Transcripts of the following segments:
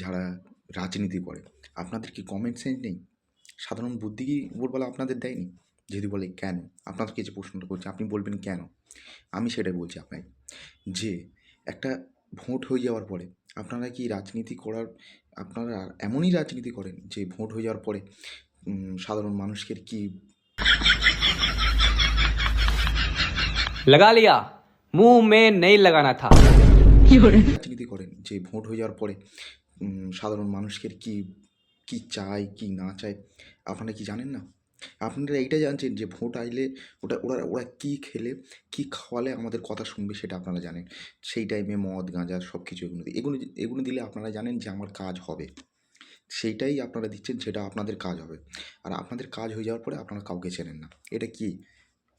যারা রাজনীতি করে, আপনাদের কি কমন সেন্স নেই? সাধারণ বুদ্ধি কি ভোরবেলা আপনাদের দেয়নি? যদি বলে কেন? আপনাকে যে প্রশ্নটা করছি আপনি বলবেন কেন? আমি সেটাই বলছি আপনাকে যে একটা ভোট হয়ে যাওয়ার পরে আপনারা কি রাজনীতি করার আপনারা এমনই রাজনীতি করেন যে ভোট হয়ে যাওয়ার পরে সাধারণ মানুষকে কি लगा लिया मुंह में नहीं लगाना था। রাজনীতি করেন যে ভোট হয়ে যাওয়ার পরে সাধারণ মানুষের কি কি চায় কি না চায় আপনারা কি জানেন না? আপনারা এইটা জানছেন যে ভোট আইলে ওটা ওরা ওরা কী খেলে কী খাওয়ালে আমাদের কথা শুনবে সেটা আপনারা জানেন। সেই টাইমে মদ গাঁজা সব কিছু এগুলো দিলে আপনারা জানেন যে আমার কাজ হবে। সেইটাই আপনারা দিচ্ছেন, সেটা আপনাদের কাজ হবে। আর আপনাদের কাজ হয়ে যাওয়ার পরে আপনারা কাউকে চেনেন না। এটা কি?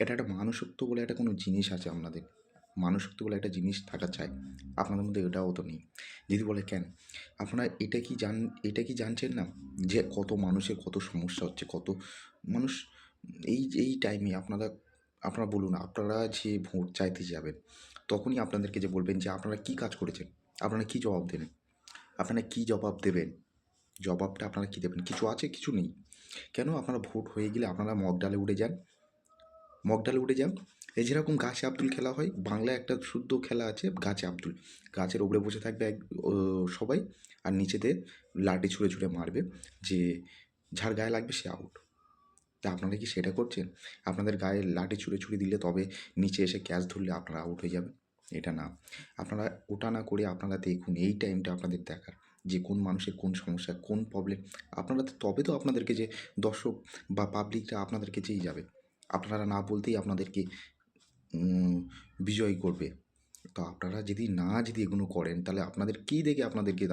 এটা একটা মানুষত্ব বলে একটা কোনো জিনিস আছে আপনাদের। মানুষত্ব বলে একটা জিনিস থাকা চাই। আপনাদের মধ্যে এটাও তো নেই। যদি বলে কেন? আপনারা এটা কি জানছেন না যে কত মানুষের কত সমস্যা হচ্ছে, কত মানুষ এই টাইমে আপনারা বলুন, আপনারা যে ভোট চাইতে যাবেন, তখনই আপনাদেরকে যে বলবেন যে আপনারা কী কাজ করেছেন? আপনারা কী জবাব দেবেন? আপনারা কী জবাব দেবেন? জবাবটা আপনারা কী দেবেন? কিছু আছে? কিছু নেই। কেন? আপনারা ভোট হয়ে গেলে আপনারা মগডালে উঠে যান। এই যেরকম গাছে আব্দুল খেলা হয়, বাংলায় একটা শুদ্ধ খেলা আছে গাছে আব্দুল। গাছের ওপরে বসে থাকবে সবাই, আর নিচেতে লাঠি ছুঁড়ে ছুঁড়ে মারবে, যে যার গায়ে লাগবে সে আউট। তা আপনারা কি সেটা করছেন? আপনাদের গায়ে লাঠি ছুঁড়ে দিলে তবে নিচে এসে ক্যাচ ধরলে আপনারা আউট হয়ে যাবেন? এটা না। আপনারা ওটা না করে আপনারা দেখুন এই টাইমটা আপনাদের দেখার যে কোন মানুষের কোন সমস্যা, কোন প্রবলেম। আপনারা তবে তো আপনাদেরকে যে দর্শক বা পাবলিকরা আপনাদেরকে চেয়ে যাবে। আপনারা না বলতেই আপনাদেরকে বিজয় করবে। তো আপনারা যদি এগুলো করেন তাহলে আপনাদের কী দেখে আপনাদেরকে